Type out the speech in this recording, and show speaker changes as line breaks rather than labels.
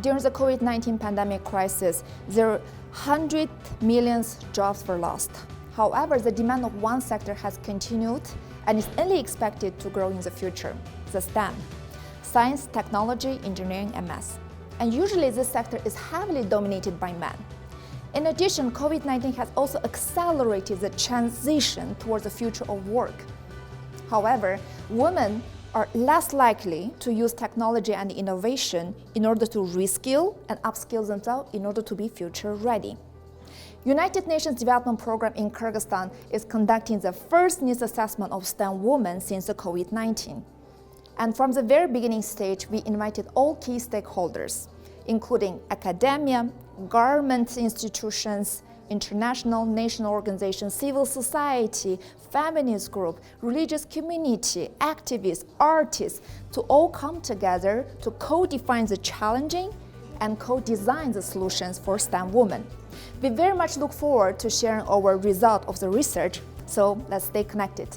during the COVID-19 pandemic crisis, there are 100 million jobs were lost. However, the demand of one sector has continued and is only expected to grow in the future, the STEM, science, technology, engineering, and math. And usually this sector is heavily dominated by men. In addition, COVID-19 has also accelerated the transition towards the future of work. However, women are less likely to use technology and innovation in order to reskill and upskill themselves in order to be future ready. United Nations Development Program in Kyrgyzstan is conducting the first needs assessment of STEM women since the COVID-19. And from the very beginning stage, we invited all key stakeholders, including academia, government institutions, international, national organizations, civil society, feminist group, religious community, activists, artists, to all come together to co-define the challenging and co-design the solutions for STEM women. We very much look forward to sharing our result of the research, so let's stay connected.